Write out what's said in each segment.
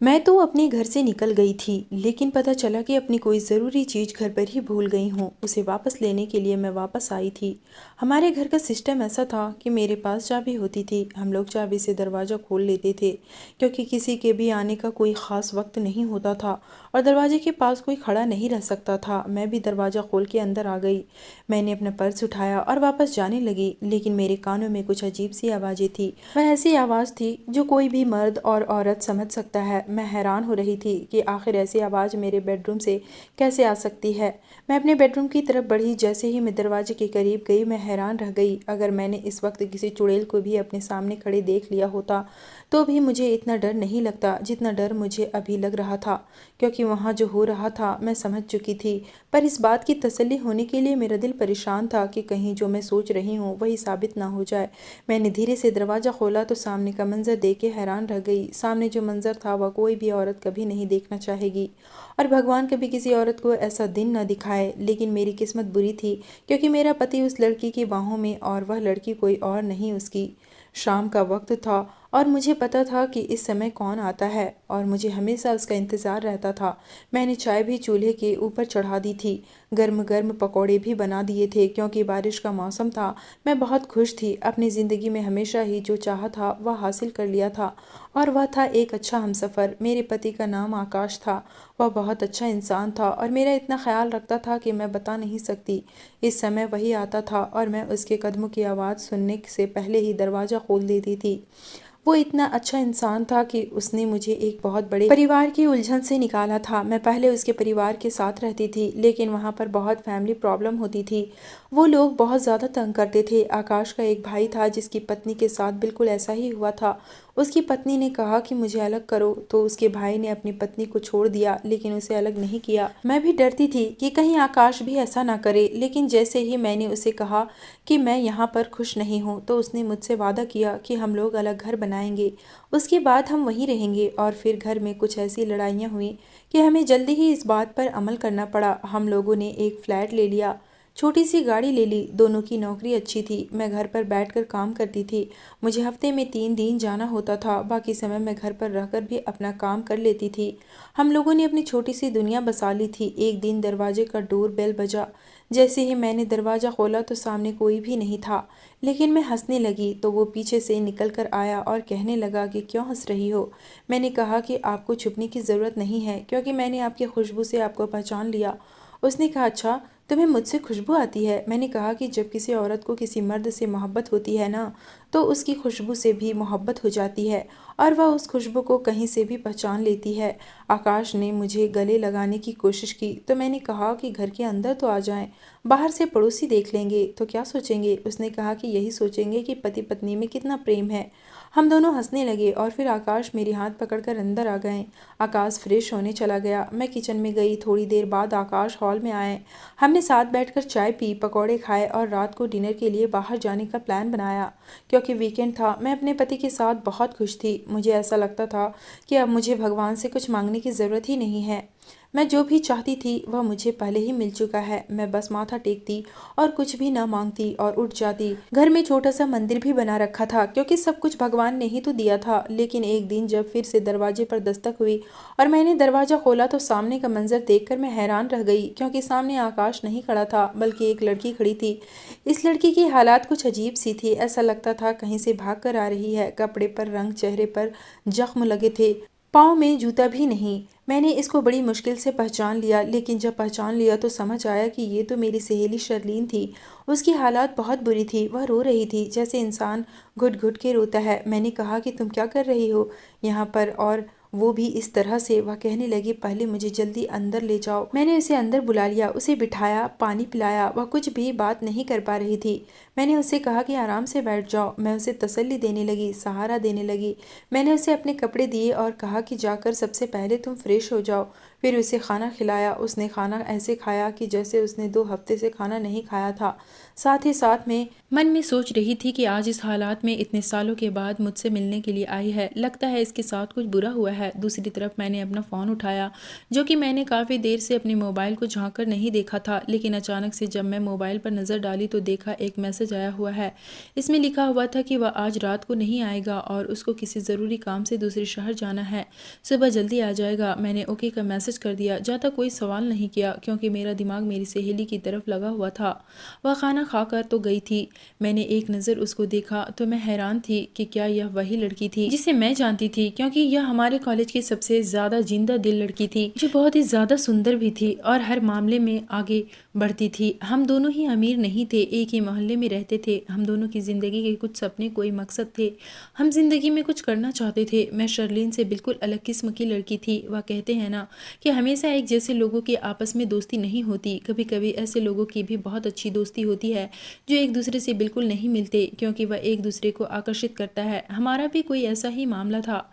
मैं तो अपने घर से निकल गई थी, लेकिन पता चला कि अपनी कोई ज़रूरी चीज़ घर पर ही भूल गई हूँ। उसे वापस लेने के लिए मैं वापस आई थी। हमारे घर का सिस्टम ऐसा था कि मेरे पास चाबी होती थी। हम लोग चाबी से दरवाज़ा खोल लेते थे, क्योंकि किसी के भी आने का कोई ख़ास वक्त नहीं होता था और दरवाजे के पास कोई खड़ा नहीं रह सकता था। मैं भी दरवाज़ा खोल के अंदर आ गई। मैंने अपना पर्स उठाया और वापस जाने लगी, लेकिन मेरे कानों में कुछ अजीब सी आवाज़ें थी। वह ऐसी आवाज़ थी जो कोई भी मर्द और औरत समझ सकता है। मैं हैरान हो रही थी कि आखिर ऐसी आवाज़ मेरे बेडरूम से कैसे आ सकती है। मैं अपने बेडरूम की तरफ बढ़ी। जैसे ही मैं दरवाजे के करीब गई, मैं हैरान रह गई। अगर मैंने इस वक्त किसी चुड़ैल को भी अपने सामने खड़े देख लिया होता तो भी मुझे इतना डर नहीं लगता जितना डर मुझे अभी लग रहा था, क्योंकि वहाँ जो हो रहा था मैं समझ चुकी थी। पर इस बात की तसल्ली होने के लिए मेरा दिल परेशान था कि कहीं जो मैं सोच रही हूँ वही साबित ना हो जाए। मैंने धीरे से दरवाज़ा खोला तो सामने का मंजर देख के हैरान रह गई। सामने जो मंजर था वह कोई भी औरत कभी नहीं देखना चाहेगी, और भगवान कभी किसी औरत को ऐसा दिन न दिखाए। लेकिन मेरी किस्मत बुरी थी, क्योंकि मेरा पति उस लड़की की बाहों में और वह लड़की कोई और नहीं उसकी। शाम का वक्त था और मुझे पता था कि इस समय कौन आता है, और मुझे हमेशा उसका इंतज़ार रहता था। मैंने चाय भी चूल्हे के ऊपर चढ़ा दी थी। गर्म गर्म पकौड़े भी बना दिए थे, क्योंकि बारिश का मौसम था। मैं बहुत खुश थी। अपनी ज़िंदगी में हमेशा ही जो चाहा था वह हासिल कर लिया था, और वह था एक अच्छा हमसफ़र। मेरे पति का नाम आकाश था। वह बहुत अच्छा इंसान था और मेरा इतना ख्याल रखता था कि मैं बता नहीं सकती। इस समय वही आता था और मैं उसके कदमों की आवाज़ सुनने से पहले ही दरवाज़ा खोल देती थी। वो इतना अच्छा इंसान था कि उसने मुझे एक बहुत बड़े परिवार की उलझन से निकाला था। मैं पहले उसके परिवार के साथ रहती थी, लेकिन वहाँ पर बहुत फैमिली प्रॉब्लम होती थी। वो लोग बहुत ज़्यादा तंग करते थे। आकाश का एक भाई था जिसकी पत्नी के साथ बिल्कुल ऐसा ही हुआ था। उसकी पत्नी ने कहा कि मुझे अलग करो, तो उसके भाई ने अपनी पत्नी को छोड़ दिया, लेकिन उसे अलग नहीं किया। मैं भी डरती थी कि कहीं आकाश भी ऐसा ना करे, लेकिन जैसे ही मैंने उसे कहा कि मैं यहाँ पर खुश नहीं हूँ, तो उसने मुझसे वादा किया कि हम लोग अलग घर बनाएंगे। उसके बाद हम वहीं रहेंगे। और फिर घर में कुछ ऐसी लड़ाइयाँ हुई कि हमें जल्दी ही इस बात पर अमल करना पड़ा। हम लोगों ने एक फ्लैट ले लिया, छोटी सी गाड़ी ले ली। दोनों की नौकरी अच्छी थी। मैं घर पर बैठकर काम करती थी। मुझे हफ्ते में 3 दिन जाना होता था, बाकी समय मैं घर पर रहकर भी अपना काम कर लेती थी। हम लोगों ने अपनी छोटी सी दुनिया बसा ली थी। एक दिन दरवाजे का डोर बेल बजा। जैसे ही मैंने दरवाज़ा खोला तो सामने कोई भी नहीं था, लेकिन मैं हंसने लगी तो वो पीछे से निकल कर आया और कहने लगा कि क्यों हंस रही हो। मैंने कहा कि आपको छुपने की ज़रूरत नहीं है, क्योंकि मैंने आपकी खुशबू से आपको पहचान लिया। उसने कहा, अच्छा, तुम्हें मुझसे खुशबू आती है। मैंने कहा कि जब किसी औरत को किसी मर्द से मोहब्बत होती है ना, तो उसकी खुशबू से भी मोहब्बत हो जाती है, और वह उस खुशबू को कहीं से भी पहचान लेती है। आकाश ने मुझे गले लगाने की कोशिश की, तो मैंने कहा कि घर के अंदर तो आ जाएं, बाहर से पड़ोसी देख लेंगे तो क्या सोचेंगे। उसने कहा कि यही सोचेंगे कि पति पत्नी में कितना प्रेम है। हम दोनों हंसने लगे और फिर आकाश मेरी हाथ पकड़कर अंदर आ गए। आकाश फ्रेश होने चला गया। मैं किचन में गई। थोड़ी देर बाद आकाश हॉल में आए। हमने साथ बैठकर चाय पी, पकौड़े खाए और रात को डिनर के लिए बाहर जाने का प्लान बनाया। क्योंकि वीकेंड था, मैं अपने पति के साथ बहुत खुश थी। मुझे ऐसा लगता था कि अब मुझे भगवान से कुछ मांगने की ज़रूरत ही नहीं है। मैं जो भी चाहती थी वह मुझे पहले ही मिल चुका है। मैं बस माथा टेकती और कुछ भी ना मांगती और उठ जाती। घर में छोटा सा मंदिर भी बना रखा था, क्योंकि सब कुछ भगवान ने ही तो दिया था। लेकिन एक दिन जब फिर से दरवाजे पर दस्तक हुई और मैंने दरवाज़ा खोला तो सामने का मंजर देखकर मैं हैरान रह गई, क्योंकि सामने आकाश नहीं खड़ा था, बल्कि एक लड़की खड़ी थी। इस लड़की की हालात कुछ अजीब सी थी। ऐसा लगता था कहीं से भाग कर आ रही है। कपड़े पर रंग, चेहरे पर जख्म लगे थे, पाँव में जूता भी नहीं। मैंने इसको बड़ी मुश्किल से पहचान लिया, लेकिन जब पहचान लिया तो समझ आया कि ये तो मेरी सहेली शर्लीन थी। उसकी हालात बहुत बुरी थी। वह रो रही थी जैसे इंसान घुट घुट के रोता है। मैंने कहा कि तुम क्या कर रही हो यहाँ पर, और वो भी इस तरह से। वह कहने लगी, पहले मुझे जल्दी अंदर ले जाओ। मैंने उसे अंदर बुला लिया, उसे बिठाया, पानी पिलाया। वह कुछ भी बात नहीं कर पा रही थी। मैंने उसे कहा कि आराम से बैठ जाओ। मैं उसे तसल्ली देने लगी, सहारा देने लगी। मैंने उसे अपने कपड़े दिए और कहा कि जाकर सबसे पहले तुम फ्रेश हो जाओ, फिर उसे खाना खिलाया। उसने खाना ऐसे खाया कि जैसे उसने 2 हफ्ते से खाना नहीं खाया था। साथ ही साथ में मन में सोच रही थी कि आज इस हालात में इतने सालों के बाद मुझसे मिलने के लिए आई है, लगता है इसके साथ कुछ बुरा हुआ है। दूसरी तरफ मैंने अपना फ़ोन उठाया, जो कि मैंने काफ़ी देर से अपने मोबाइल को झाँक कर नहीं देखा था, लेकिन अचानक से जब मैं मोबाइल पर नज़र डाली तो देखा एक मैसेज आया हुआ है। इसमें लिखा हुआ था कि वह आज रात को नहीं आएगा और उसको किसी ज़रूरी काम से दूसरे शहर जाना है, सुबह जल्दी आ जाएगा। मैंने ओके का मैसेज कर दिया। ज़्यादा कोई सवाल नहीं किया क्योंकि मेरा दिमाग मेरी सहेली की तरफ लगा हुआ था। वह खाना खाकर तो गई थी। मैंने एक नज़र उसको देखा तो मैं हैरान थी कि क्या यह वही लड़की थी जिसे मैं जानती थी, क्योंकि यह हमारे कॉलेज की सबसे ज़्यादा जिंदा दिल लड़की थी, जो बहुत ही ज़्यादा सुंदर भी थी और हर मामले में आगे बढ़ती थी। हम दोनों ही अमीर नहीं थे, एक ही मोहल्ले में रहते थे। हम दोनों की ज़िंदगी के कुछ सपने, कोई मकसद थे। हम जिंदगी में कुछ करना चाहते थे। मैं शर्लीन से बिल्कुल अलग किस्म की लड़की थी। वह कहते हैं ना कि हमेशा एक जैसे लोगों की आपस में दोस्ती नहीं होती, कभी कभी ऐसे लोगों की भी बहुत अच्छी दोस्ती होती है जो एक दूसरे से बिल्कुल नहीं मिलते, क्योंकि वह एक दूसरे को आकर्षित करता है। हमारा भी कोई ऐसा ही मामला था।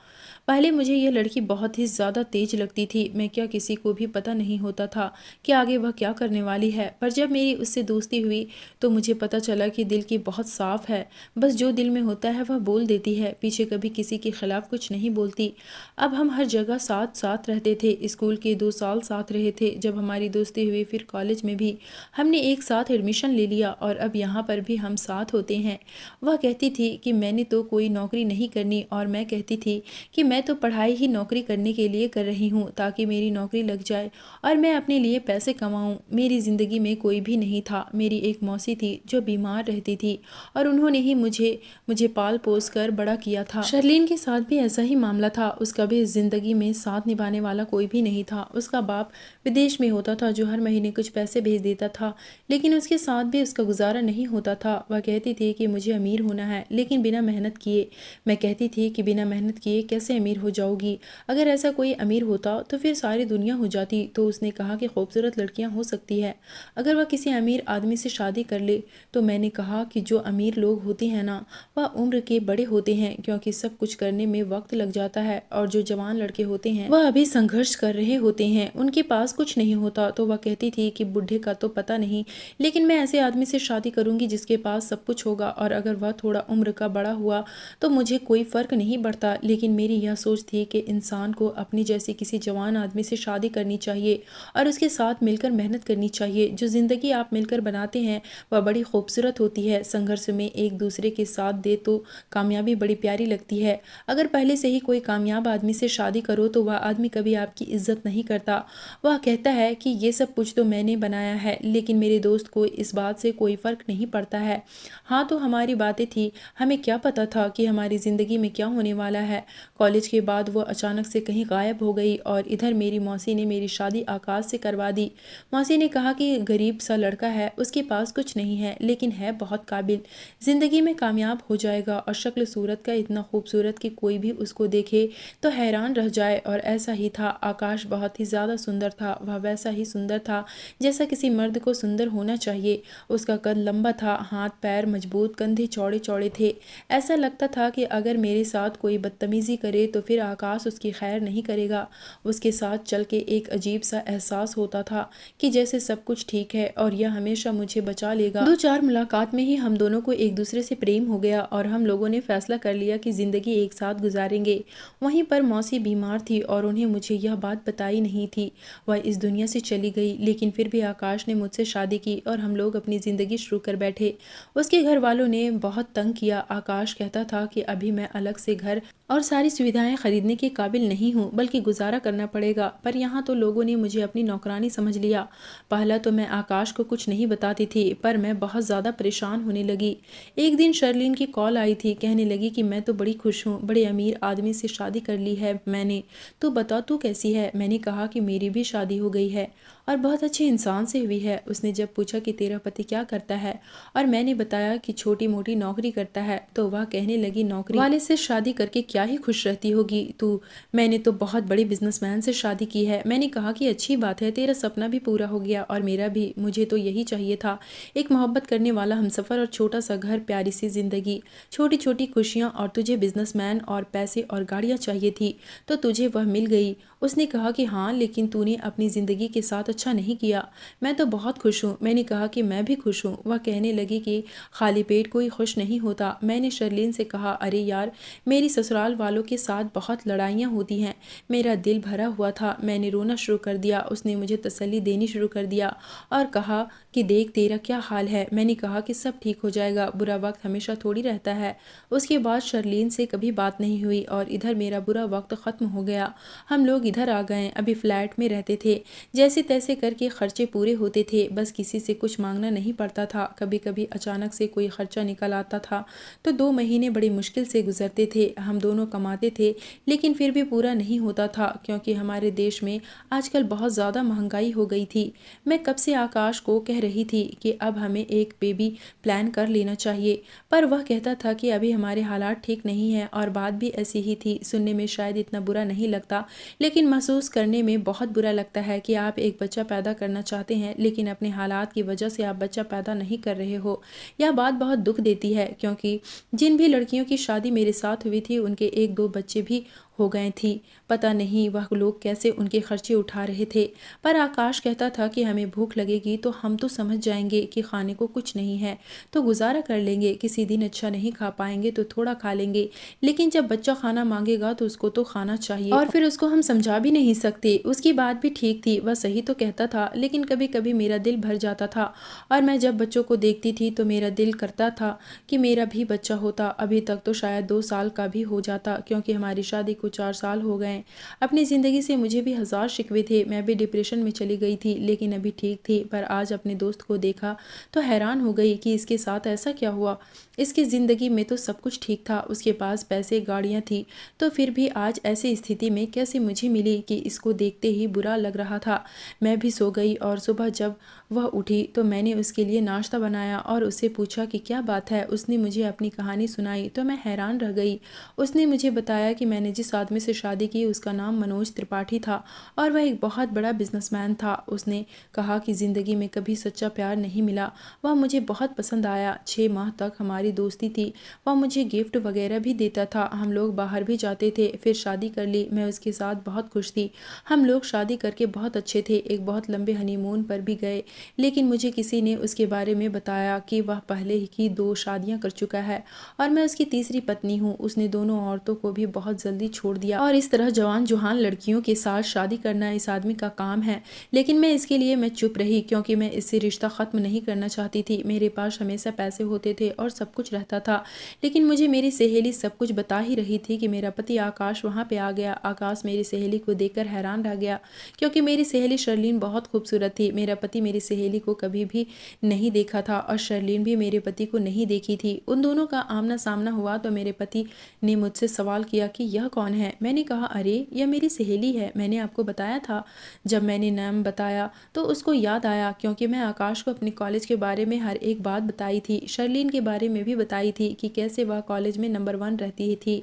पहले मुझे यह लड़की बहुत ही ज़्यादा तेज लगती थी। मैं क्या, किसी को भी पता नहीं होता था कि आगे वह क्या करने वाली है। पर जब मेरी उससे दोस्ती हुई तो मुझे पता चला कि दिल की बहुत साफ है। बस जो दिल में होता है वह बोल देती है, पीछे कभी किसी के खिलाफ कुछ नहीं बोलती। अब हम हर जगह साथ साथ रहते थे। स्कूल के 2 साल साथ रहे थे। जब हमारी दोस्ती हुई फिर कॉलेज में भी हमने एक साथ एडमिशन ले लिया और अब यहाँ पर भी हम साथ होते हैं। वह कहती थी कि मैंने तो कोई नौकरी नहीं करनी और मैं कहती थी कि मैं तो पढ़ाई ही नौकरी करने के लिए कर रही हूँ, ताकि मेरी नौकरी लग जाए और मैं अपने लिए पैसे कमाऊँ। मेरी ज़िंदगी में कोई भी नहीं था। मेरी एक मौसी थी जो बीमार रहती थी और उन्होंने ही मुझे पाल पोस कर बड़ा किया था। शर्लीन के साथ भी ऐसा ही मामला था। उसका भी ज़िंदगी में साथ निभाने वाला कोई भी नहीं था। उसका बाप विदेश में होता था जो हर महीने कुछ पैसे भेज देता था, लेकिन उसके साथ भी उसका गुजारा नहीं होता था। वह कहती थी कि मुझे अमीर होना है, लेकिन बिना मेहनत किए। मैं कहती थी कि बिना मेहनत किए कैसे अमीर हो जाओगी? अगर ऐसा कोई अमीर होता तो फिर सारी दुनिया हो जाती। तो उसने कहा कि खूबसूरत लड़कियां हो सकती है अगर वह किसी अमीर आदमी से शादी कर ले। तो मैंने कहा कि जो अमीर लोग होते हैं ना, वह उम्र के बड़े होते हैं, क्योंकि सब कुछ करने में वक्त लग जाता है, और जो जवान लड़के होते हैं वह अभी संघर्ष कर रहे होते हैं, उनके पास कुछ नहीं होता। तो वह कहती थी कि बूढ़े का तो पता नहीं, लेकिन मैं ऐसे आदमी से शादी करूंगी जिसके पास सब कुछ होगा, और अगर वह थोड़ा उम्र का बड़ा हुआ तो मुझे कोई फ़र्क नहीं पड़ता। लेकिन मेरी यह सोच थी कि इंसान को अपनी जैसी किसी जवान आदमी से शादी करनी चाहिए और उसके साथ मिलकर मेहनत करनी चाहिए। जो ज़िंदगी आप मिलकर बनाते हैं वह बड़ी खूबसूरत होती है। संघर्ष में एक दूसरे के साथ दे तो कामयाबी बड़ी प्यारी लगती है। अगर पहले से ही कोई कामयाब आदमी से शादी करो तो वह आदमी कभी आपकी इज्जत नहीं करता। वह कहता है कि ये सब कुछ तो मैंने बनाया है, लेकिन मेरे दोस्त को इस बात से कोई फ़र्क नहीं पड़ता है। हाँ, तो हमारी बातें थी, हमें क्या पता था कि हमारी ज़िंदगी में क्या होने वाला है। कॉलेज के बाद वो अचानक से कहीं गायब हो गई और इधर मेरी मौसी ने मेरी शादी आकाश से करवा दी। मौसी ने कहा कि गरीब सा लड़का है, उसके पास कुछ नहीं है, लेकिन है बहुत काबिल, ज़िंदगी में कामयाब हो जाएगा और शक्ल सूरत का इतना खूबसूरत कि कोई भी उसको देखे तो हैरान रह जाए। और ऐसा ही था। आकाश बहुत ही ज़्यादा सुंदर था। वह वैसा ही सुंदर था जैसा किसी मर्द को सुंदर होना चाहिए। उसका कद लंबा था, हाथ पैर मजबूत, कंधे चौड़े चौड़े थे। ऐसा लगता था कि अगर मेरे साथ कोई बदतमीज़ी करे तो फिर आकाश उसकी खैर नहीं करेगा। उसके साथ चल के एक अजीब सा एहसास होता था कि जैसे सब कुछ ठीक है और यह हमेशा मुझे बचा लेगा। 2-4 मुलाकात में ही हम दोनों को एक दूसरे से प्रेम हो गया और हम लोगों ने फैसला कर लिया कि ज़िंदगी एक साथ गुजारेंगे। वहीं पर मौसी बीमार थी और उन्हें मुझे यह बात बताई नहीं थी। वह इस दुनिया से चली गई, लेकिन फिर भी आकाश ने मुझसे शादी की और हम लोग अपनी ज़िंदगी शुरू कर बैठे। उसके घर वालों ने बहुत तंग किया। आकाश कहता था कि अभी मैं अलग से घर और सारी सुविधाएं खरीदने के काबिल नहीं हूँ, बल्कि गुजारा करना पड़ेगा। पर यहाँ तो लोगों ने मुझे अपनी नौकरानी समझ लिया। पहला तो मैं आकाश को कुछ नहीं बताती थी, पर मैं बहुत ज़्यादा परेशान होने लगी। एक दिन शर्लीन की कॉल आई थी, कहने लगी कि मैं तो बड़ी खुश हूँ, बड़े अमीर आदमी से शादी कर ली है मैंने। तो बता तू कैसी है? मैंने कहा कि मेरी भी शादी हो गई है और बहुत अच्छे इंसान से हुई है। उसने जब पूछा कि तेरा पति क्या करता है और मैंने बताया कि छोटी मोटी नौकरी करता है, तो वह कहने लगी नौकरी वाले से शादी करके क्या क्या ही खुश रहती होगी तू, मैंने तो बहुत बड़े बिजनेसमैन से शादी की है। मैंने कहा कि अच्छी बात है, तेरा सपना भी पूरा हो गया और मेरा भी, मुझे तो यही चाहिए था, एक मोहब्बत करने वाला हमसफ़र और छोटा सा घर, प्यारी सी ज़िंदगी, छोटी छोटी खुशियाँ। और तुझे बिजनेसमैन और पैसे और गाड़ियाँ चाहिए थी तो तुझे वह मिल गई। उसने कहा कि हाँ, लेकिन तूने अपनी ज़िंदगी के साथ अच्छा नहीं किया। मैं तो बहुत खुश हूँ। मैंने कहा कि मैं भी खुश हूँ। वह कहने लगी कि खाली पेट कोई खुश नहीं होता। मैंने शर्लीन से कहा, अरे यार, मेरी ससुराल वालों के साथ बहुत लड़ाइयाँ होती हैं। मेरा दिल भरा हुआ था, मैंने रोना शुरू कर दिया। उसने मुझे तसल्ली देनी शुरू कर दिया और कहा कि देख तेरा क्या हाल है। मैंने कहा कि सब ठीक हो जाएगा, बुरा वक्त हमेशा थोड़ी रहता है। उसके बाद शर्लीन से कभी बात नहीं हुई और इधर मेरा बुरा वक्त ख़त्म हो गया। हम लोग इधर आ गए, अभी फ्लैट में रहते थे। जैसे तैसे करके खर्चे पूरे होते थे, बस किसी से कुछ मांगना नहीं पड़ता था। कभी कभी अचानक से कोई खर्चा निकल आता था तो 2 महीने बड़ी मुश्किल से गुजरते थे। हम दोनों कमाते थे लेकिन फिर भी पूरा नहीं होता था, क्योंकि हमारे देश में आजकल बहुत ज़्यादा महंगाई हो गई थी। मैं कब से आकाश को कह रही थी कि अब हमें एक बेबी प्लान कर लेना चाहिए, पर वह कहता था कि अभी हमारे हालात ठीक नहीं हैं। और बात भी ऐसी ही थी। सुनने में शायद इतना बुरा नहीं लगता, लेकिन महसूस करने में बहुत बुरा लगता है कि आप एक बच्चा पैदा करना चाहते हैं लेकिन अपने हालात की वजह से आप बच्चा पैदा नहीं कर रहे हो। यह बात बहुत दुख देती है, क्योंकि जिन भी लड़कियों की शादी मेरे साथ हुई थी उनके 1-2 बच्चे भी हो गए थी। पता नहीं वह लोग कैसे उनके खर्चे उठा रहे थे। पर आकाश कहता था कि हमें भूख लगेगी तो हम तो समझ जाएंगे कि खाने को कुछ नहीं है तो गुजारा कर लेंगे, किसी दिन अच्छा नहीं खा पाएंगे तो थोड़ा खा लेंगे, लेकिन जब बच्चा खाना मांगेगा तो उसको तो खाना चाहिए। और फिर उसको हम समझा भी नहीं सकते। उसकी बात भी ठीक थी, वह सही तो कहता था, लेकिन कभी कभी मेरा दिल भर जाता था और मैं जब बच्चों को देखती थी तो मेरा दिल करता था कि मेरा भी बच्चा होता। अभी तक तो शायद 2 साल का भी हो जाता, क्योंकि हमारी शादी को 4 साल हो गए। अपनी ज़िंदगी से मुझे भी हज़ार शिकवे थे, मैं भी डिप्रेशन में चली गई थी, लेकिन अभी ठीक थी। पर आज अपने दोस्त को देखा तो हैरान हो गई कि इसके साथ ऐसा क्या हुआ। इसकी ज़िंदगी में तो सब कुछ ठीक था, उसके पास पैसे गाड़ियाँ थी, तो फिर भी आज ऐसी स्थिति में कैसे मुझे मिली कि इसको देखते ही बुरा लग रहा था। मैं भी सो गई और सुबह जब वह उठी तो मैंने उसके लिए नाश्ता बनाया और उससे पूछा कि क्या बात है। उसने मुझे अपनी कहानी सुनाई तो मैं हैरान रह गई। उसने मुझे बताया कि मैंने जिस आदमी से शादी की उसका नाम मनोज त्रिपाठी था और वह एक बहुत बड़ा बिजनेसमैन था। उसने कहा कि ज़िंदगी में कभी सच्चा प्यार नहीं मिला। वह मुझे बहुत पसंद आया। 6 माह तक हमारी दोस्ती थी। वह मुझे गिफ्ट वगैरह भी देता था, हम लोग बाहर भी जाते थे। फिर शादी कर ली। मैं उसके साथ बहुत खुश थी। हम लोग शादी करके बहुत अच्छे थे, एक बहुत लंबे हनीमून पर भी गए। लेकिन मुझे किसी ने उसके बारे में बताया कि वह पहले की 2 शादियां कर चुका है और मैं उसकी तीसरी पत्नी हूँ। उसने दोनों औरतों को भी बहुत जल्दी छोड़ दिया और इस तरह जवान जुहान लड़कियों के साथ शादी करना इस आदमी का काम है। लेकिन मैं इसके लिए मैं चुप रही, क्योंकि मैं इससे रिश्ता ख़त्म नहीं करना चाहती थी। मेरे पास हमेशा पैसे होते थे और सब कुछ रहता था, लेकिन मुझे मेरी सहेली सब कुछ बता ही रही थी कि मेरा पति आकाश वहाँ पे आ गया। आकाश मेरी सहेली को देखकर हैरान रह गया, क्योंकि मेरी सहेली शर्लीन बहुत खूबसूरत थी। मेरा पति मेरी सहेली को कभी भी नहीं देखा था और शर्लीन भी मेरे पति को नहीं देखी थी। उन दोनों का आमना सामना हुआ तो मेरे पति ने मुझसे सवाल किया कि यह कौन है। मैंने कहा, अरे यह मेरी सहेली है, मैंने आपको बताया था। जब मैंने नाम बताया तो उसको याद आया, क्योंकि मैं आकाश को अपने कॉलेज के बारे में हर एक बात बताई थी। शर्लीन के बारे में भी बताई थी कि कैसे वह कॉलेज में नंबर 1 रहती थी।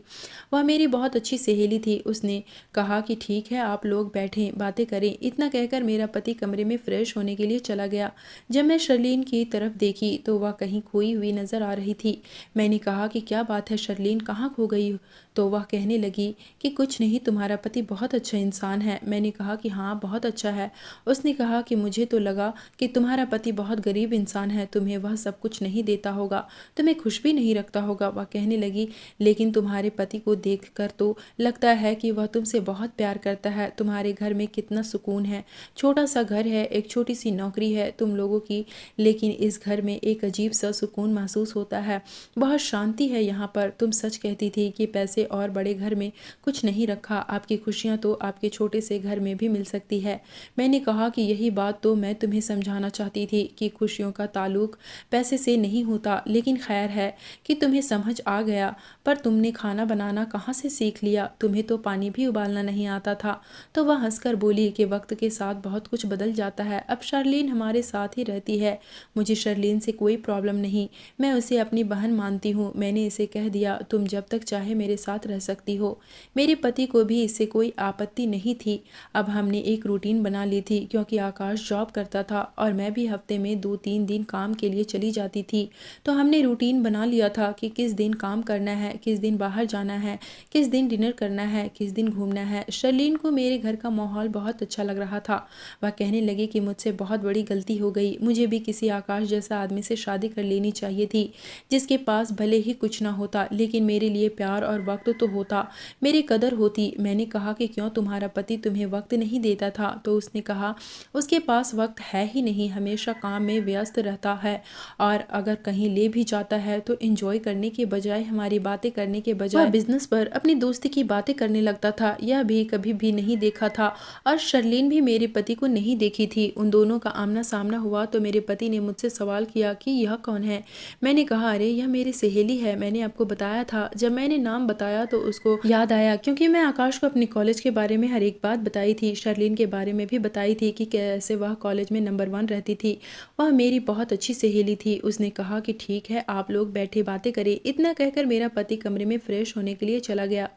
वह मेरी बहुत अच्छी सहेली थी। उसने कहा कि ठीक है, आप लोग बैठें, बातें करें। इतना कहकर मेरा पति कमरे में फ्रेश होने के लिए चला गया। जब मैं शर्लीन की तरफ देखी तो वह कहीं खोई हुई नजर आ रही थी। मैंने कहा कि क्या बात है शर्लीन, कहाँ खो गई हो? तो वह कहने लगी कि कुछ नहीं, तुम्हारा पति बहुत अच्छा इंसान है। मैंने कहा कि हाँ, बहुत अच्छा है। उसने कहा कि मुझे तो लगा कि तुम्हारा पति बहुत गरीब इंसान है, तुम्हें वह सब कुछ नहीं देता होगा, तुम्हें खुश भी नहीं रखता होगा। वह कहने लगी, लेकिन तुम्हारे पति को देखकर तो लगता है कि वह तुमसे बहुत प्यार करता है। तुम्हारे घर में कितना सुकून है, छोटा सा घर है, एक छोटी सी नौकरी है तुम लोगों की, लेकिन इस घर में एक अजीब सा सुकून महसूस होता है, बहुत शांति है यहाँ पर। तुम सच कहती थी कि पैसे और बड़े घर में कुछ नहीं रखा। आपकी खुशियाँ तो आपके छोटे से घर में भी मिल सकती है। मैंने कहा कि यही बात तो मैं तुम्हें समझाना चाहती थी कि खुशियों का ताल्लुक पैसे से नहीं होता, लेकिन खैर है कि तुम्हें समझ आ गया। पर तुमने खाना बनाना कहाँ से सीख लिया? तुम्हें तो पानी भी उबालना नहीं आता था। तो वह हंसकर बोली कि वक्त के साथ बहुत कुछ बदल जाता है। अब शर्लीन हमारे साथ ही रहती है। मुझे शर्लीन से कोई प्रॉब्लम नहीं, मैं उसे अपनी बहन मानती हूँ। मैंने इसे कह दिया, तुम जब तक चाहे मेरे साथ रह सकती हो। मेरे पति को भी इससे कोई आपत्ति नहीं थी। अब हमने एक रूटीन बना ली थी, क्योंकि आकाश जॉब करता था और मैं भी हफ्ते में 2-3 दिन काम के लिए चली जाती थी। तो हमने रूटीन बना लिया था कि किस दिन काम करना है, किस दिन बाहर जाना है, किस दिन डिनर करना है, किस दिन घूमना है। शर्लीन को मेरे घर का माहौल बहुत अच्छा लग रहा था। वह कहने लगी कि मुझसे बहुत बड़ी गलती हो गई, मुझे भी किसी आकाश जैसा आदमी से शादी कर लेनी चाहिए थी, जिसके पास भले ही कुछ ना होता, लेकिन मेरे लिए प्यार और वक्त तो होता, मेरी कदर होती। मैंने कहा कि क्यों, तुम्हारा पति तुम्हें वक्त नहीं देता था? तो उसने कहा, उसके पास वक्त है ही नहीं, हमेशा काम में व्यस्त रहता है, और अगर कहीं ले भी जाता है तो एंजॉय करने के बजाय, हमारी बातें करने के बजाय, वह बिजनेस पर अपनी दोस्ती की बातें करने लगता था। यह भी कभी भी नहीं देखा था, और शर्लीन भी मेरे पति को नहीं देखी थी। उन दोनों का आमना सामना हुआ तो मेरे पति ने मुझसे सवाल किया कि यह कौन है। मैंने कहा, अरे यह मेरी सहेली है, मैंने आपको बताया था। जब मैंने नाम बताया तो उसको याद आया, क्योंकि मैं आकाश को अपने कॉलेज के बारे में हर एक बात बताई थी, शर्लीन के बारे में भी बताई थी कि कैसे वह कॉलेज में नंबर 1 रहती थी। वह मेरी बहुत अच्छी सहेली थी। उसने कहा कि ठीक है, आप लोग बैठे बातें करें। इतना कहकर मेरा पति कमरे में फ्रेश होने के लिए चला गया।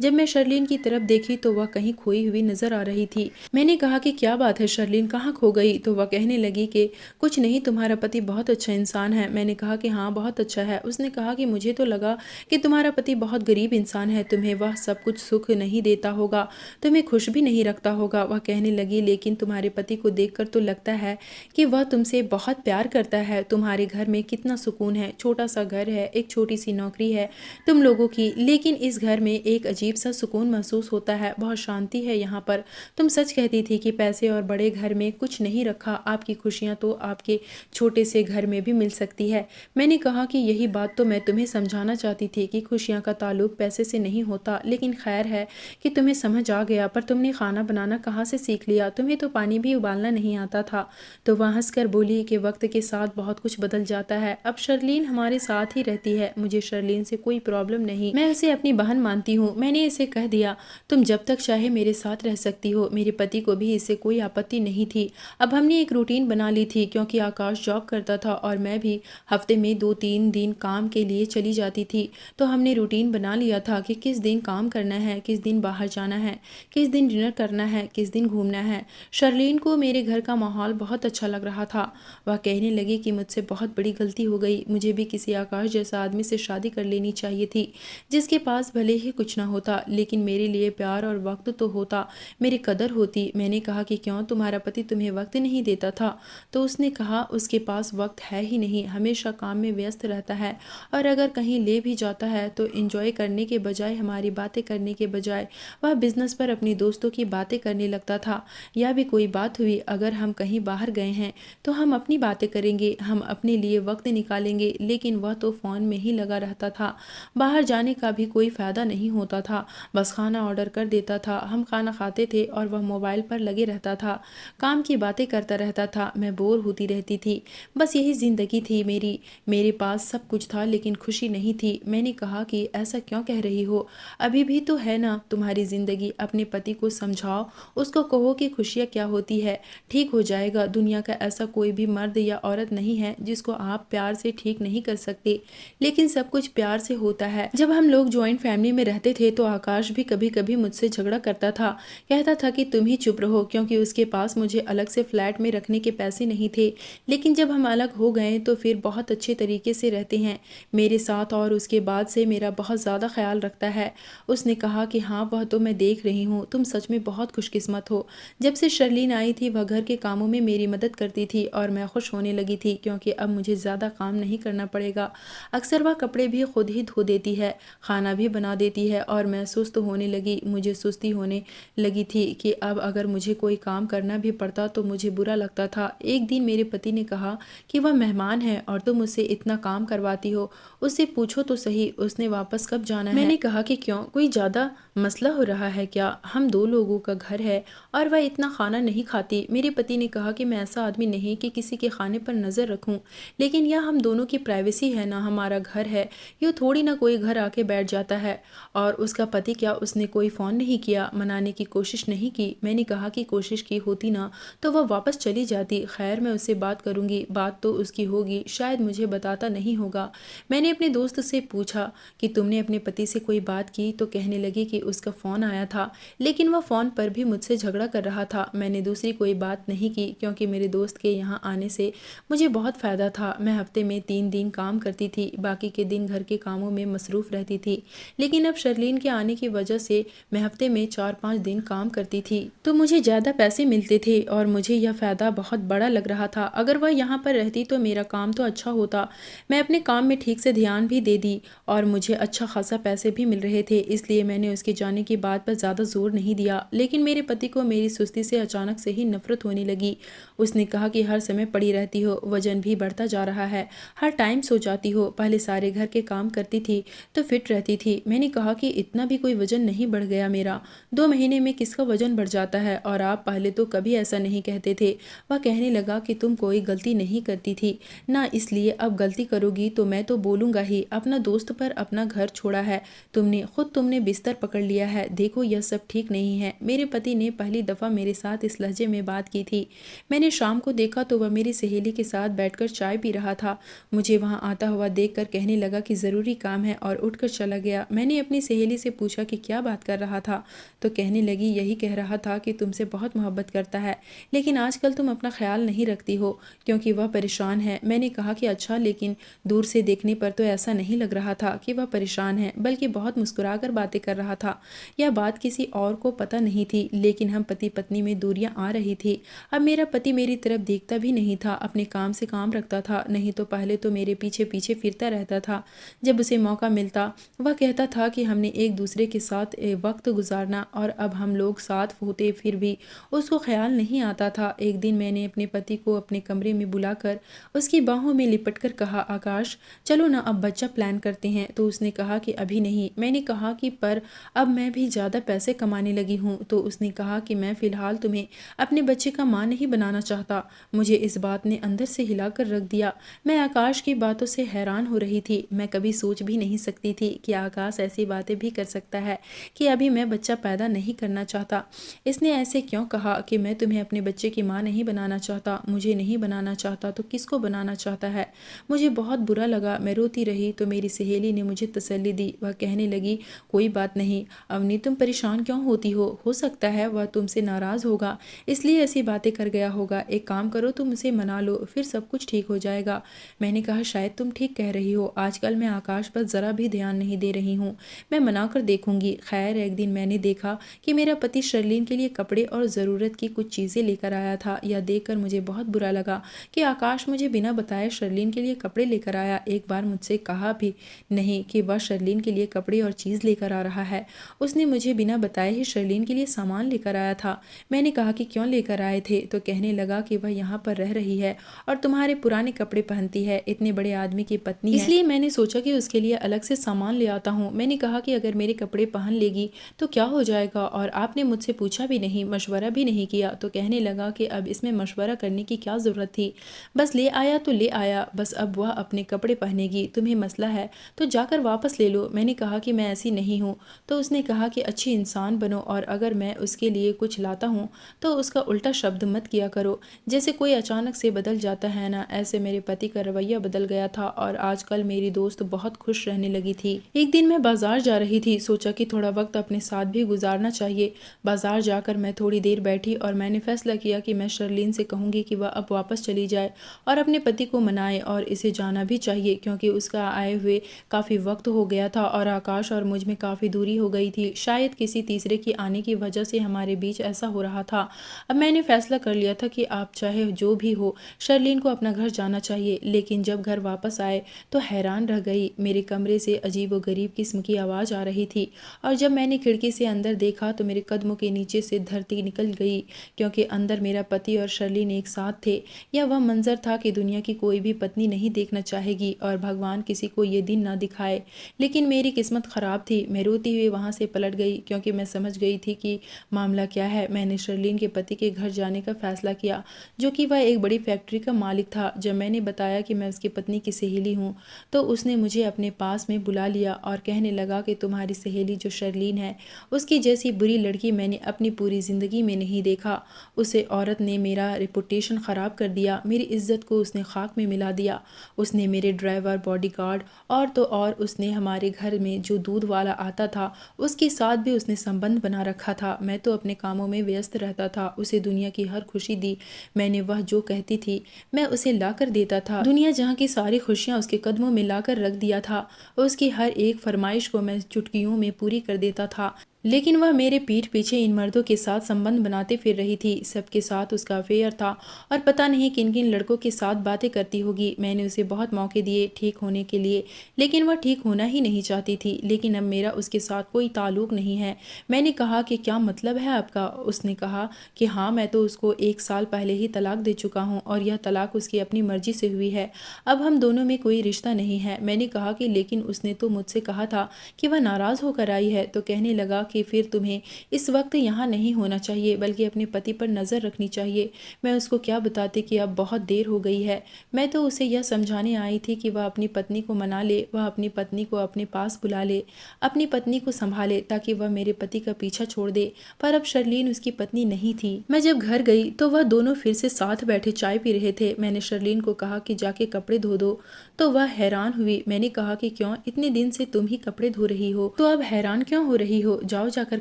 जब मैं शर्लीन की तरफ देखी तो वह कहीं खोई हुई नजर आ रही थी। मैंने कहा कि क्या बात है शर्लीन, कहाँ खो गई? तो वह कहने लगी कि कुछ नहीं, तुम्हारा पति बहुत अच्छा इंसान है। मैंने कहा कि हाँ, बहुत अच्छा है। उसने कहा कि मुझे तो लगा कि तुम्हारा पति बहुत गरीब इंसान है, तुम्हें वह सब कुछ सुख नहीं देता होगा, तुम्हें खुश भी नहीं रखता होगा। वह कहने लगी, लेकिन तुम्हारे पति को देखकर तो लगता है कि वह तुमसे बहुत प्यार करता है। तुम्हारे घर में कितना सुकून है, छोटा सा घर है, एक छोटी सी नौकरी है तुम लोगों की, लेकिन इस घर में एक अजीब सा सुकून महसूस होता है, बहुत शांति है यहाँ पर। तुम सच कहती थी कि पैसे और बड़े घर में कुछ नहीं रखा, आपकी खुशियाँ तो आपके छोटे से घर में भी मिल सकती है। मैंने कहा कि यही बात तो मैं तुम्हें समझाना चाहती थी कि खुशियाँ का ताल्लुक पैसे से नहीं होता, लेकिन खैर है कि तुम्हें समझ आ गया। पर तुमने खाना बनाना कहाँ से सीख लिया? तुम्हें तो पानी भी उबालना नहीं आता था। तो वह हंसकर बोली कि वक्त के साथ बहुत कुछ बदल जाता है। अब शर्लीन हमारे साथ ही रहती है, मुझे शर्लीन से कोई प्रॉब्लम नहीं, मैं उसे अपनी बहन मानती हूँ। मैंने इसे कह दिया, तुम जब तक चाहे मेरे साथ रह सकती हो। मेरे पति को भी इससे कोई आपत्ति नहीं थी। अब हमने एक रूटीन बना ली थी, क्योंकि आकाश जॉब करता था और मैं भी हफ्ते में 2-3 दिन काम के लिए चली जाती थी। तो हमने रूटीन बना लिया था कि किस दिन काम करना है, किस दिन बाहर जाना है, किस दिन डिनर करना है, किस दिन घूमना है। शर्लीन को मेरे घर का माहौल बहुत अच्छा लग रहा था। वह कहने लगी कि मुझसे बहुत बड़ी गलती हो गई, मुझे भी किसी आकाश जैसा आदमी से शादी कर लेनी चाहिए थी, जिसके पास भले ही कुछ ना होता, लेकिन मेरे लिए प्यार और वक्त तो होता, मेरी कदर होती। मैंने कहा कि क्यों, तुम्हारा पति तुम्हें वक्त नहीं देता था? तो उसने कहा, उसके पास वक्त है ही नहीं, हमेशा काम में व्यस्त रहता है, और अगर कहीं ले भी जाता है तो एंजॉय करने के बजाय, हमारी बातें करने के बजाय, वह बिजनेस पर अपनी दोस्तों की बातें करने लगता था। या भी कोई बात हुई, अगर हम कहीं बाहर गए हैं तो हम अपनी बातें करेंगे, हम अपने लिए वक्त निकालेंगे, लेकिन वह तो फ़ोन में ही लगा रहता था। बाहर जाने का भी कोई फ़ायदा नहीं होता था, बस खाना ऑर्डर कर देता था, हम खाना खाते थे और वह मोबाइल पर लगे रहता था, काम की बातें करता रहता था। मैं बोर होती रहती थी। बस यही ज़िंदगी थी मेरी। मेरे पास सब कुछ था, लेकिन खुशी नहीं थी। मैंने कहा कि ऐसा क्यों कह रही हो, अभी भी तो है ना तुम्हारी ज़िंदगी। अपने पति को समझाओ, उसको कहो कि खुशियाँ क्या होती है, ठीक हो जाएगा। दुनिया का ऐसा कोई भी मर्द या औरत नहीं है जिसको आप प्यार से ठीक नहीं कर सकते, लेकिन सब कुछ प्यार से होता है। जब हम लोग जॉइंट फैमिली में रहते थे तो आकाश भी कभी कभी मुझसे झगड़ा करता था, कहता था कि तुम ही चुप रहो, क्योंकि उसके पास मुझे अलग से फ्लैट में रखने के पैसे नहीं थे। लेकिन जब हम अलग हो गए तो फिर बहुत अच्छे तरीके से रहते हैं मेरे साथ, और उसके बाद से मेरा बहुत ज़्यादा ख्याल रखता है। उसने कहा कि हाँ, वह तो मैं देख रही हूँ, तुम सच में बहुत खुशकिस्मत हो। जब से शर्लीन आई थी वह घर के कामों में मेरी मदद करती थी और मैं खुश होने लगी थी, क्योंकि अब मुझे ज़्यादा काम नहीं करना पड़ेगा। अक्सर वह कपड़े भी खुद ही धो देती है, खाना भी बना देती है, और मैं सुस्त होने लगी। मुझे सुस्ती होने लगी थी कि अब अगर मुझे कोई काम करना भी पड़ता तो मुझे बुरा लगता था। एक दिन मेरे पति ने कहा कि वह मेहमान है और तुम उससे इतना काम करवाती हो, उससे पूछो तो सही उसने वापस कब जाना है। मैंने कहा कि क्यों, कोई ज़्यादा मसला हो रहा है क्या? हम 2 लोगों का घर है और वह इतना खाना नहीं खाती। मेरे पति ने कहा कि मैं ऐसा आदमी नहीं कि किसी के खाने पर नज़र रखूं, लेकिन यह हम दोनों की प्राइवेसी है ना, हमारा घर है। यूँ थोड़ी ना कोई घर आके बैठ जाता है। और उसका पति क्या, उसने कोई फ़ोन नहीं किया, मनाने की कोशिश नहीं की? मैंने कहा कि कोशिश की होती ना तो वह वापस चली जाती। खैर मैं उससे बात करूँगी, बात तो उसकी होगी, शायद मुझे बताता नहीं होगा। मैंने अपने दोस्त से पूछा कि तुमने अपने पति से कोई बात की? तो कहने लगी कि उसका फ़ोन आया था, लेकिन वह फ़ोन पर भी मुझसे झगड़ा कर रहा था। मैंने दूसरी कोई बात नहीं की, क्योंकि मेरे दोस्त के यहाँ आने से मुझे बहुत फ़ायदा था। मैं हफ्ते में 3 दिन काम करती थी, बाकी के दिन घर के कामों में मसरूफ़ रहती थी। लेकिन अब शर्लीन के आने की वजह से मैं हफ्ते में 4-5 दिन काम करती थी, तो मुझे ज़्यादा पैसे मिलते थे और मुझे यह फ़ायदा बहुत बड़ा लग रहा था। अगर वह यहाँ पर रहती तो मेरा काम तो अच्छा होता। मैं अपने काम में ठीक से ध्यान भी दे दी और मुझे अच्छा खासा पैसे भी मिल रहे थे, इसलिए मैंने उसके जाने की बात पर ज़्यादा जोर नहीं दिया। लेकिन मेरे पति को मेरी सुस्ती से अचानक से ही नफरत होने लगी। उसने कहा कि हर समय पड़ी रहती हो, वजन भी बढ़ता जा रहा है, हर टाइम सो जाती हो, पहले सारे घर के काम करती थी तो फिट रहती थी। मैंने कहा कि इतना भी कोई वजन नहीं बढ़ गया मेरा, 2 महीने में किसका वजन बढ़ जाता है, और आप पहले तो कभी ऐसा नहीं कहते थे। वह कहने लगा कि तुम कोई गलती नहीं करती थी ना, इसलिए अब गलती करोगी तो मैं तो बोलूँगा ही। अपना दोस्त पर अपना घर छोड़ा है तुमने बिस्तर पकड़ लिया है, देखो यह सब ठीक नहीं है। मेरे पति ने पहली दफ़ा मेरे साथ इस लहजे में बात की थी। मैंने शाम को देखा तो वह मेरी सहेली के साथ बैठकर चाय पी रहा था। मुझे वहाँ आता हुआ देखकर कहने लगा कि ज़रूरी काम है और उठकर चला गया। मैंने अपनी सहेली से पूछा कि क्या बात कर रहा था, तो कहने लगी यही कह रहा था कि तुमसे बहुत मोहब्बत करता है, लेकिन आजकल तुम अपना ख्याल नहीं रखती हो क्योंकि वह परेशान है। मैंने कहा कि अच्छा, लेकिन दूर से देखने पर तो ऐसा नहीं लग रहा था कि वह परेशान है, बल्कि बहुत मुस्कुराकर बातें कर रहा था। यह बात किसी और को पता नहीं थी, लेकिन हम पति पत्नी में दूरियां आ रही थी। अब मेरा पति मेरी तरफ देखता भी नहीं था, अपने काम से काम रखता था। नहीं तो पहले तो मेरे पीछे पीछे फिरता रहता था। जब उसे मौका मिलता वह कहता था कि हमने एक दूसरे के साथ वक्त गुजारना, और अब हम लोग साथ होते फिर भी उसको ख्याल नहीं आता था। एक दिन मैंने अपने पति को अपने कमरे में बुलाकर उसकी बाहों में लिपट कर कहा, आकाश चलो ना अब बच्चा प्लान करते हैं। तो उसने कहा कि अभी नहीं। मैंने कहा कि पर अब मैं भी ज़्यादा पैसे कमाने लगी हूँ। तो उसने कहा कि मैं फ़िलहाल तुम्हें अपने बच्चे का माँ नहीं बनाना चाहता। मुझे इस बात ने अंदर से हिला कर रख दिया। मैं आकाश की बातों से हैरान हो रही थी। मैं कभी सोच भी नहीं सकती थी कि आकाश ऐसी बातें भी कर सकता है कि अभी मैं बच्चा पैदा नहीं करना चाहता। इसने ऐसे क्यों कहा कि मैं तुम्हें अपने बच्चे की माँ नहीं बनाना चाहता? मुझे नहीं बनाना चाहता तो किसको बनाना चाहता है? मुझे बहुत बुरा लगा, मैं रोती रही। तो मेरी सहेली ने मुझे तसल्ली दी। वह कहने लगी, कोई बात नहीं अवनी, तुम परेशान क्यों होती हो सकता है वह तुमसे नाराज़ होगा, इसलिए ऐसी बातें कर गया होगा। एक काम करो, तुम उसे मना लो, फिर सब कुछ ठीक हो जाएगा। मैंने कहा, शायद तुम ठीक कह रही हो, आजकल मैं आकाश पर ज़रा भी ध्यान नहीं दे रही हूँ, मैं मना कर देखूंगी। खैर एक दिन मैंने देखा कि मेरा पति शर्लीन के लिए कपड़े और ज़रूरत की कुछ चीज़ें लेकर आया था। यह देखकर मुझे बहुत बुरा लगा कि आकाश मुझे बिना बताए शर्लीन के लिए कपड़े लेकर आया। एक बार मुझसे कहा भी नहीं कि वह शर्लीन के लिए कपड़े और चीज़ लेकर आ रहा है। उसने मुझे बिना बताए ही शर्लीन के लिए सामान लेकर आया था। मैंने कहा कि क्यों लेकर आए थे? तो कहने लगा कि वह यहाँ पर रह रही है और तुम्हारे पुराने कपड़े पहनती है, इतने बड़े आदमी की पत्नी है, इसलिए मैंने सोचा कि उसके लिए अलग से सामान ले आता हूँ। मैंने कहा कि अगर मेरे कपड़े पहन लेगी तो क्या हो जाएगा, और आपने मुझसे पूछा भी नहीं, मशवरा भी नहीं किया। तो कहने लगा कि अब इसमें मशवरा करने की क्या ज़रूरत थी, बस ले आया तो ले आया, बस अब वह अपने कपड़े पहनेगी, तुम्हें मसला है तो जाकर वापस ले लो। मैंने कहा कि मैं ऐसी नहीं हूँ। तो उसने कहा कि अच्छी इंसान बनो, और अगर मैं उसके लिए कुछ लाता हूँ तो उसका उल्टा शब्द मत किया करो, जैसे कोई अचानक से बदल जाता है ना, ऐसे मेरे पति का रवैया बदल गया था और आजकल मेरी दोस्त बहुत खुश रहने लगी थी। एक दिन मैं बाजार जा रही थी, सोचा कि थोड़ा वक्त अपने साथ भी गुजारना चाहिए। बाजार जाकर मैं थोड़ी देर बैठी और मैंने फैसला किया कि मैं शर्लीन से कहूँगी कि वह अब वापस चली जाए और अपने पति को मनाए, और इसे जाना भी चाहिए क्योंकि उसका आए हुए काफ़ी वक्त हो गया था और आकाश और मुझ में काफ़ी दूरी हो गई थी। शायद किसी तीसरे की आने की वजह से हमारे बीच ऐसा हो रहा था। अब मैंने फैसला कर लिया था कि आप चाहे जो भी हो, शर्लीन को अपना घर जाना चाहिए। लेकिन जब घर वापस आए तो हैरान रह गई। मेरे कमरे से अजीब व गरीब किस्म की आवाज़ आ रही थी, और जब मैंने खिड़की से अंदर देखा तो मेरे कदमों के नीचे से धरती निकल गई, क्योंकि अंदर मेरा पति और शर्लीन एक साथ थे। यह वह मंजर था कि दुनिया की कोई भी पत्नी नहीं देखना चाहेगी, और भगवान किसी को ये दिन ना दिखाए। लेकिन मेरी किस्मत ख़राब थी, मैं रोती हुई वहाँ से पलट गई क्योंकि मैं समझ गई थी कि मामला क्या है। मैंने शर्लीन के पति के घर जाने का फैसला किया, जो कि वह एक बड़ी फैक्ट्री का मालिक था। जब मैंने बताया कि मैं उसकी पत्नी की सहेली हूँ तो उसने मुझे अपने पास में बुला लिया और कहने लगा कि तुम्हारी सहेली जो शर्लीन है, उसकी जैसी बुरी लड़की मैंने अपनी पूरी ज़िंदगी में नहीं देखा। उसे औरत ने मेरा रेपुटेशन ख़राब कर दिया, मेरी इज्जत को उसने खाक में मिला दिया। उसने मेरे ड्राइवर, बॉडीगार्ड और तो और उसने हमारे घर में जो दूध वाला आता था उसके साथ भी उसने संबंध बना रखा था। मैं तो अपने कामों में व्यस्त रहता था, उसे दुनिया की हर खुशी दी मैंने। वह जो कहती थी मैं उसे ला कर देता था। दुनिया जहाँ की सारी खुशियाँ उसके कदमों में ला कर रख दिया था। उसकी हर एक फरमाइश को मैं चुटकियों में पूरी कर देता था। लेकिन वह मेरे पीठ पीछे इन मर्दों के साथ संबंध बनाते फिर रही थी। सबके साथ उसका अफेयर था और पता नहीं किन किन लड़कों के साथ बातें करती होगी। मैंने उसे बहुत मौके दिए ठीक होने के लिए, लेकिन वह ठीक होना ही नहीं चाहती थी। लेकिन अब मेरा उसके साथ कोई ताल्लुक नहीं है। मैंने कहा कि क्या मतलब है आपका? उसने कहा कि हाँ, मैं तो उसको 1 साल पहले ही तलाक दे चुका हूँ और यह तलाक उसकी अपनी मर्जी से हुई है। अब हम दोनों में कोई रिश्ता नहीं है। मैंने कहा कि लेकिन उसने तो मुझसे कहा था कि वह नाराज़ होकर आई है। तो कहने लगा कि फिर तुम्हें इस वक्त यहाँ नहीं होना चाहिए बल्कि अपने पति पर नज़र रखनी चाहिए। मैं उसको क्या बताती कि अब बहुत देर हो गई है। मैं तो उसे यह समझाने आई थी कि वह अपनी पत्नी को मना ले, वह अपनी पत्नी को अपने पास बुला ले, अपनी पत्नी को संभाले ताकि वह मेरे पति का पीछा छोड़ दे। पर अब शर्लीन उसकी पत्नी नहीं थी। मैं जब घर गई तो वह दोनों फिर से साथ बैठे चाय पी रहे थे। मैंने शर्लीन को कहा कि जाके कपड़े धो दो, तो वह हैरान हुई। मैंने कहा कि क्यों, इतने दिन से तुम ही कपड़े धो रही हो तो अब हैरान क्यों हो रही हो? जाओ जाकर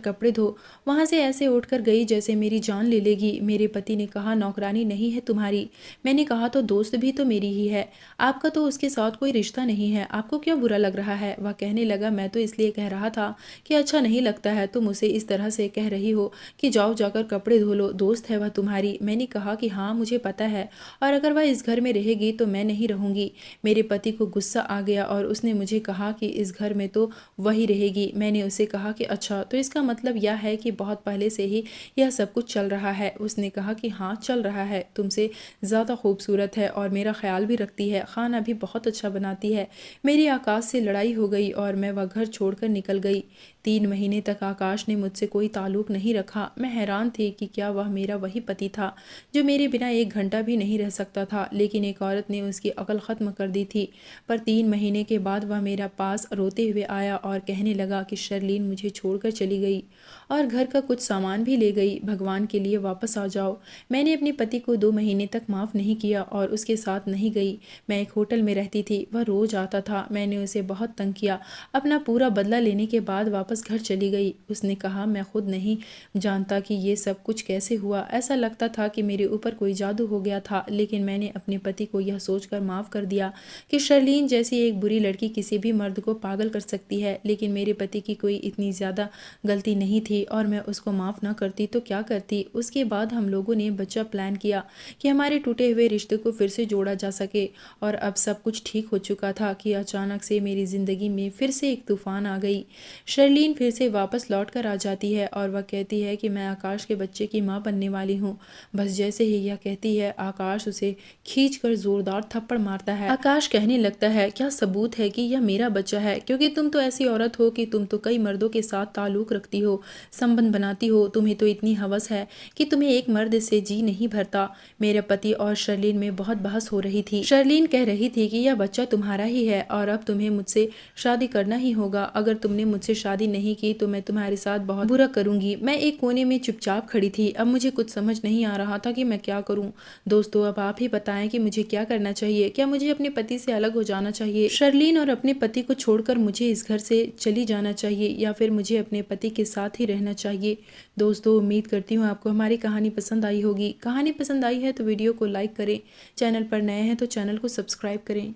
कपड़े धो। वहां से ऐसे उठकर गई जैसे मेरी जान ले लेगी। मेरे पति ने कहा नौकरानी नहीं है तुम्हारी। मैंने कहा तो दोस्त भी तो मेरी ही है, आपका तो उसके साथ कोई रिश्ता नहीं है, आपको क्यों बुरा लग रहा है? वह कहने लगा मैं तो इसलिए कह रहा था कि अच्छा नहीं लगता है तुम उसे इस तरह से कह रही हो कि जाओ जाकर कपड़े धो लो, दोस्त है वह तुम्हारी। मैंने कहा कि हाँ मुझे पता है, और अगर वह इस घर में रहेगी तो मैं नहीं रहूंगी। मेरे पति को गुस्सा आ गया और उसने मुझे कहा कि इस घर में तो वही रहेगी। मैंने उसे कहा कि अच्छा तो इसका मतलब यह है कि बहुत पहले से ही यह सब कुछ चल रहा है? उसने कहा कि हाँ चल रहा है, तुमसे ज़्यादा खूबसूरत है और मेरा ख्याल भी रखती है, खाना भी बहुत अच्छा बनाती है। मेरी आकाश से लड़ाई हो गई और मैं वह घर छोड़कर निकल गई। 3 महीने तक आकाश ने मुझसे कोई ताल्लुक नहीं रखा। मैं हैरान थी कि क्या वह मेरा वही पति था जो मेरे बिना 1 घंटा भी नहीं रह सकता था। लेकिन एक औरत ने उसकी अकल ख़त्म कर दी थी। पर 3 महीने के बाद वह मेरा पास रोते हुए आया और कहने लगा कि शर्लीन मुझे छोड़कर चली गई और घर का कुछ सामान भी ले गई, भगवान के लिए वापस आ जाओ। मैंने अपने पति को 2 महीने तक माफ़ नहीं किया और उसके साथ नहीं गई। मैं एक होटल में रहती थी, वह रोज़ आता था। मैंने उसे बहुत तंग किया। अपना पूरा बदला लेने के बाद वापस घर चली गई। उसने कहा मैं खुद नहीं जानता कि ये सब कुछ कैसे हुआ, ऐसा लगता था कि मेरे ऊपर कोई जादू हो गया था। लेकिन मैंने अपने पति को यह सोचकर माफ़ कर दिया कि शर्लीन जैसी एक बुरी लड़की किसी भी मर्द को पागल कर सकती है। लेकिन मेरे पति की कोई इतनी ज़्यादा गलती नहीं थी और मैं उसको माफ़ ना करती तो क्या करती। उसके बाद हम लोगों ने बच्चा प्लान किया कि हमारे टूटे हुए रिश्ते को फिर से जोड़ा जा सके। और अब सब कुछ ठीक हो चुका था कि अचानक से मेरी ज़िंदगी में फिर से एक तूफ़ान आ गई। शर्लीन फिर से वापस लौट कर आ जाती है और वह कहती है कि मैं आकाश के बच्चे की माँ बनने वाली हूँ। बस जैसे ही यह कहती है आकाश उसे खींच कर ज़ोरदार थप्पड़ मारता है। आकाश कहने लगता है क्या सबूत है कि यह मेरा बच्चा है? क्योंकि तुम तो ऐसी औरत हो कि तुम तो कई मर्दों के साथ ताल्लुक़ रखती हो, संबंध बनाती हो, तुम्हें तो इतनी हवस है कि तुम्हें एक मर्द से जी नहीं भरता। मेरे पति और शर्लीन में बहुत बहस हो रही थी। शर्लीन कह रही थी कि यह बच्चा तुम्हारा ही है और अब तुम्हें मुझसे शादी करना ही होगा। अगर तुमने मुझसे शादी नहीं की तो मैं तुम्हारे साथ बहुत बुरा करूंगी। मैं एक कोने में चुपचाप खड़ी थी। अब मुझे कुछ समझ नहीं आ रहा था कि मैं क्या करूं। दोस्तों अब आप ही बताएं कि मुझे क्या करना चाहिए। क्या मुझे अपने पति से अलग हो जाना चाहिए, शर्लीन और अपने पति को छोड़कर मुझे इस घर से चली जाना चाहिए, या फिर मुझे अपने पति के साथ ही रहना चाहिए? दोस्तों उम्मीद करती हूँ आपको हमारी कहानी पसंद आई होगी। कहानी पसंद आई है तो वीडियो को लाइक करें, चैनल पर नए हैं तो चैनल को सब्सक्राइब करें।